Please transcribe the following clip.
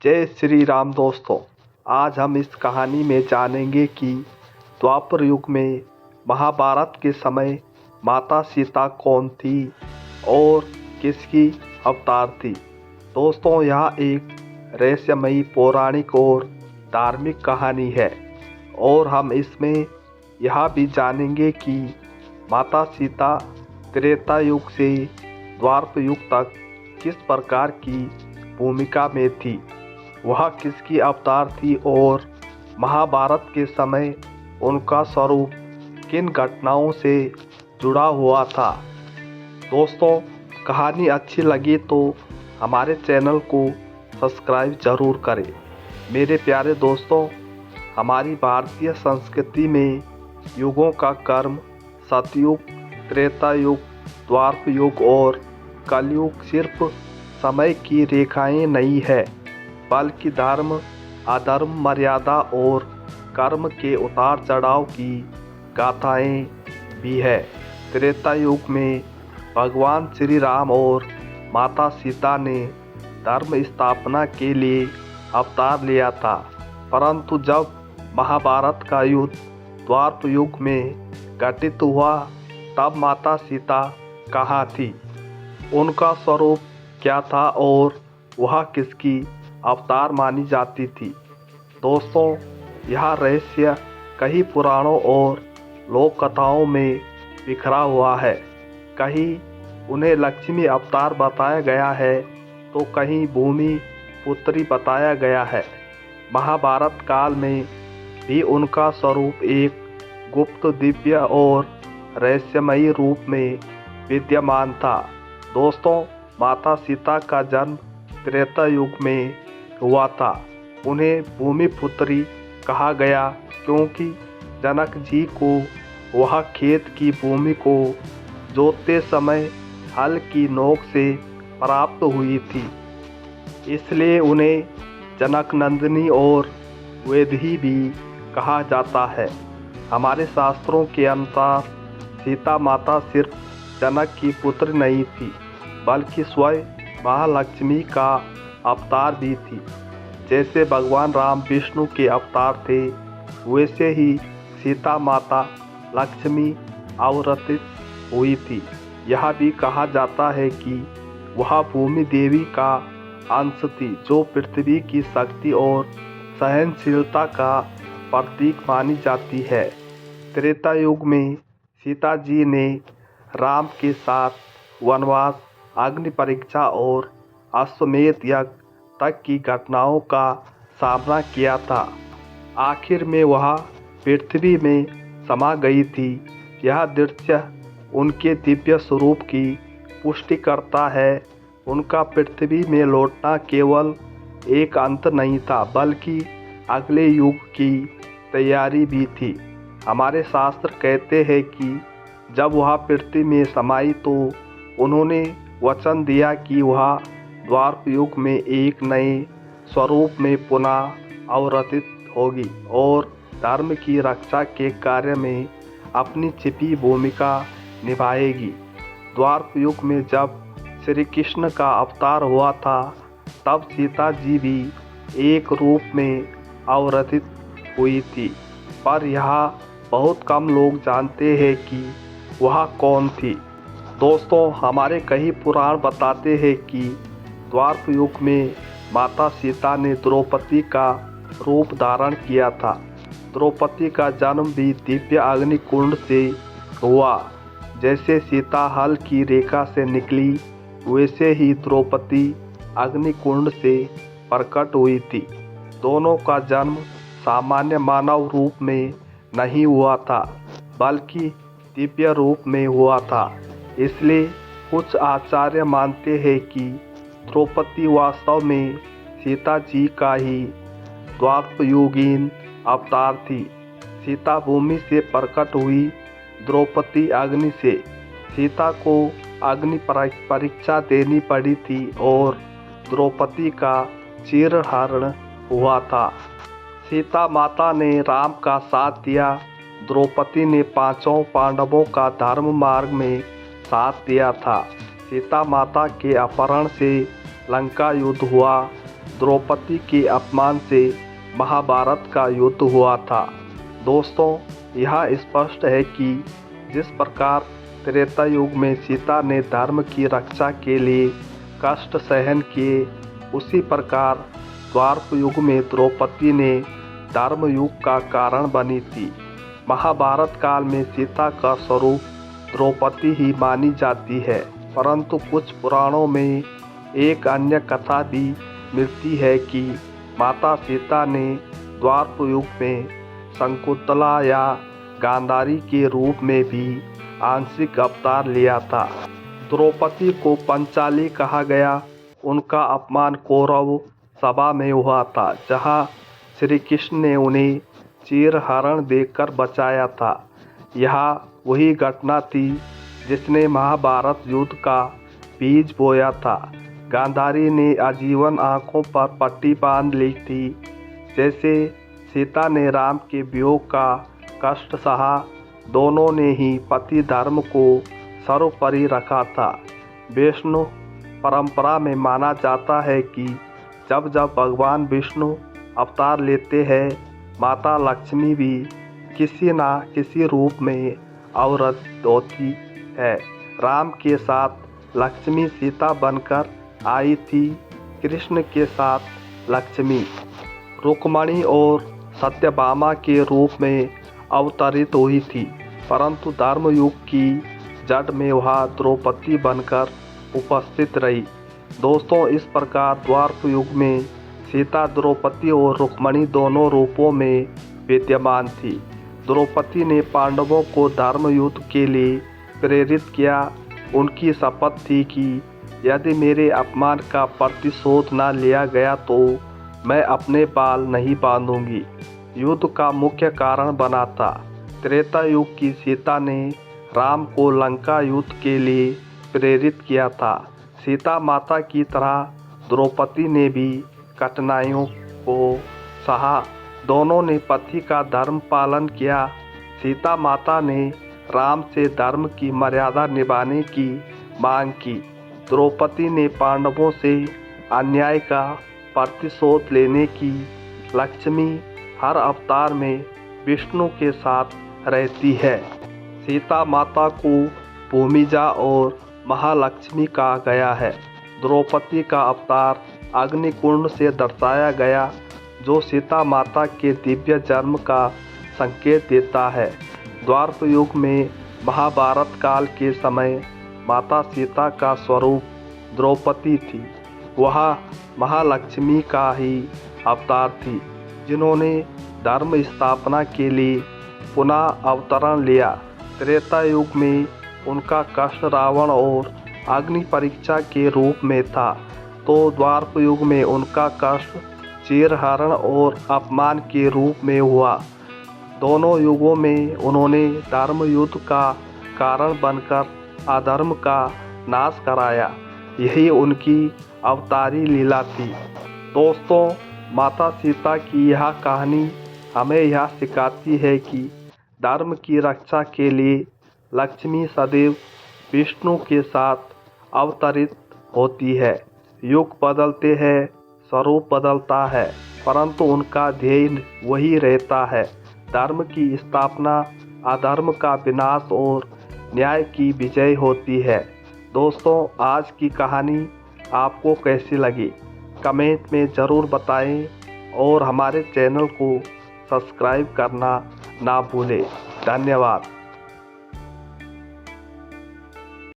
जय श्री राम दोस्तों। आज हम इस कहानी में जानेंगे कि द्वापर युग में महाभारत के समय माता सीता कौन थी और किसकी अवतार थी। दोस्तों, यह एक रहस्यमयी पौराणिक और धार्मिक कहानी है और हम इसमें यह भी जानेंगे कि माता सीता त्रेता युग से द्वापर युग तक किस प्रकार की भूमिका में थी, वह किसकी अवतार थी और महाभारत के समय उनका स्वरूप किन घटनाओं से जुड़ा हुआ था। दोस्तों, कहानी अच्छी लगी तो हमारे चैनल को सब्सक्राइब जरूर करें। मेरे प्यारे दोस्तों, हमारी भारतीय संस्कृति में युगों का क्रम सतयुग, त्रेता युग, द्वापर युग और कलयुग सिर्फ समय की रेखाएं नहीं है, बल्कि धर्म, अधर्म, मर्यादा और कर्म के उतार चढ़ाव की गाथाएं भी है। त्रेता युग में भगवान श्री राम और माता सीता ने धर्म स्थापना के लिए अवतार लिया था, परंतु जब महाभारत का युद्ध द्वापर युग में घटित हुआ तब माता सीता कहाँ थी, उनका स्वरूप क्या था और वह किसकी अवतार मानी जाती थी। दोस्तों, यह रहस्य कई पुराणों और लोक कथाओं में बिखरा हुआ है। कहीं उन्हें लक्ष्मी अवतार बताया गया है तो कहीं भूमि पुत्री बताया गया है। महाभारत काल में भी उनका स्वरूप एक गुप्त, दिव्य और रहस्यमयी रूप में विद्यमान था। दोस्तों, माता सीता का जन्म त्रेता युग में हुआ था। उन्हें भूमि पुत्री कहा गया क्योंकि जनक जी को वह खेत की भूमि को जोतते समय हल की नोक से प्राप्त हुई थी, इसलिए उन्हें जनक नंदिनी और वैदेही भी कहा जाता है। हमारे शास्त्रों के अनुसार सीता माता सिर्फ जनक की पुत्र नहीं थी, बल्कि स्वयं महालक्ष्मी का अवतार भी थी। जैसे भगवान राम विष्णु के अवतार थे, वैसे ही सीता माता लक्ष्मी अवतरित हुई थी। यह भी कहा जाता है कि वह भूमि देवी का अंश थी, जो पृथ्वी की शक्ति और सहनशीलता का प्रतीक मानी जाती है। त्रेता युग में सीता जी ने राम के साथ वनवास, अग्नि परीक्षा और अश्वमेध यज्ञ तक की घटनाओं का सामना किया था। आखिर में वह पृथ्वी में समा गई थी। यह दृश्य उनके दिव्य स्वरूप की पुष्टि करता है। उनका पृथ्वी में लौटना केवल एक अंत नहीं था, बल्कि अगले युग की तैयारी भी थी। हमारे शास्त्र कहते हैं कि जब वह पृथ्वी में समाई तो उन्होंने वचन दिया कि वह द्वापर युग में एक नए स्वरूप में पुनः अवतरित होगी और धर्म की रक्षा के कार्य में अपनी छिपी भूमिका निभाएगी। द्वापर युग में जब श्री कृष्ण का अवतार हुआ था, तब सीता जी भी एक रूप में अवतरित हुई थी, पर यह बहुत कम लोग जानते हैं कि वह कौन थी। दोस्तों, हमारे कई पुराण बताते हैं कि द्वापर युग में माता सीता ने द्रौपदी का रूप धारण किया था। द्रौपदी का जन्म भी दिव्य अग्निकुंड से हुआ। जैसे सीता हल की रेखा से निकली, वैसे ही द्रौपदी अग्निकुंड से प्रकट हुई थी। दोनों का जन्म सामान्य मानव रूप में नहीं हुआ था, बल्कि दिव्य रूप में हुआ था। इसलिए कुछ आचार्य मानते हैं कि द्रौपदी वास्तव में सीता जी का ही द्वापरयुगीन अवतार थी। सीता भूमि से प्रकट हुई, द्रौपदी अग्नि से। सीता को अग्नि परीक्षा देनी पड़ी थी और द्रौपदी का चीरहरण हुआ था। सीता माता ने राम का साथ दिया, द्रौपदी ने पांचों पांडवों का धर्म मार्ग में साथ दिया था। सीता माता के अपहरण से लंका युद्ध हुआ, द्रौपदी के अपमान से महाभारत का युद्ध हुआ था। दोस्तों, यह स्पष्ट है कि जिस प्रकार त्रेता युग में सीता ने धर्म की रक्षा के लिए कष्ट सहन किए, उसी प्रकार द्वापर युग में द्रौपदी ने धर्म युग का कारण बनी थी। महाभारत काल में सीता का स्वरूप द्रौपदी ही मानी जाती है, परंतु कुछ पुराणों में एक अन्य कथा भी मिलती है कि माता सीता ने द्वापर युग में शकुंतला या गांधारी के रूप में भी आंशिक अवतार लिया था। द्रौपदी को पंचाली कहा गया। उनका अपमान कौरव सभा में हुआ था, जहां श्री कृष्ण ने उन्हें चीरहरण देकर बचाया था। यह वही घटना थी जिसने महाभारत युद्ध का बीज बोया था। गांधारी ने आजीवन आंखों पर पट्टी बांध ली थी। जैसे सीता ने राम के वियोग का कष्ट सहा, दोनों ने ही पति धर्म को सर्वोपरि रखा था। विष्णु परंपरा में माना जाता है कि जब जब भगवान विष्णु अवतार लेते हैं, माता लक्ष्मी भी किसी न किसी रूप में अवतरित होती है। राम के साथ लक्ष्मी सीता बनकर आई थी। कृष्ण के साथ लक्ष्मी रुक्मिणी और सत्यभामा के रूप में अवतरित हुई थी, परंतु धर्मयुग की जड़ में वह द्रौपदी बनकर उपस्थित रही। दोस्तों, इस प्रकार द्वापर युग में सीता द्रौपदी और रुक्मिणी दोनों रूपों में विद्यमान थी। द्रौपदी ने पांडवों को धर्म युद्ध के लिए प्रेरित किया। उनकी शपथ थी कि यदि मेरे अपमान का प्रतिशोध न लिया गया तो मैं अपने बाल नहीं बांधूंगी। युद्ध का मुख्य कारण बना था। त्रेता युग की सीता ने राम को लंका युद्ध के लिए प्रेरित किया था। सीता माता की तरह द्रौपदी ने भी कठिनाइयों को सहा। दोनों ने पति का धर्म पालन किया। सीता माता ने राम से धर्म की मर्यादा निभाने की मांग की। द्रौपदी ने पांडवों से अन्याय का प्रतिशोध लेने की। लक्ष्मी हर अवतार में विष्णु के साथ रहती है। सीता माता को भूमिजा और महालक्ष्मी कहा गया है। द्रौपदी का अवतार अग्निकुंड से दर्शाया गया, जो सीता माता के दिव्य जन्म का संकेत देता है। द्वापर युग में महाभारत काल के समय माता सीता का स्वरूप द्रौपदी थी। वह महालक्ष्मी का ही अवतार थी, जिन्होंने धर्म स्थापना के लिए पुनः अवतरण लिया। त्रेता युग में उनका कष्ट रावण और अग्नि परीक्षा के रूप में था, तो द्वापर युग में उनका कष्ट चीरहरण और अपमान के रूप में हुआ। दोनों युगों में उन्होंने धर्म युद्ध का कारण बनकर अधर्म का नाश कराया। यही उनकी अवतारी लीला थी। दोस्तों, माता सीता की यह कहानी हमें यह सिखाती है कि धर्म की रक्षा के लिए लक्ष्मी सदैव विष्णु के साथ अवतरित होती है। युग बदलते हैं, स्वरूप बदलता है, परंतु उनका ध्येय वही रहता है। धर्म की स्थापना, अधर्म का विनाश और न्याय की विजय होती है। दोस्तों, आज की कहानी आपको कैसी लगी, कमेंट में ज़रूर बताएं और हमारे चैनल को सब्सक्राइब करना ना भूलें। धन्यवाद।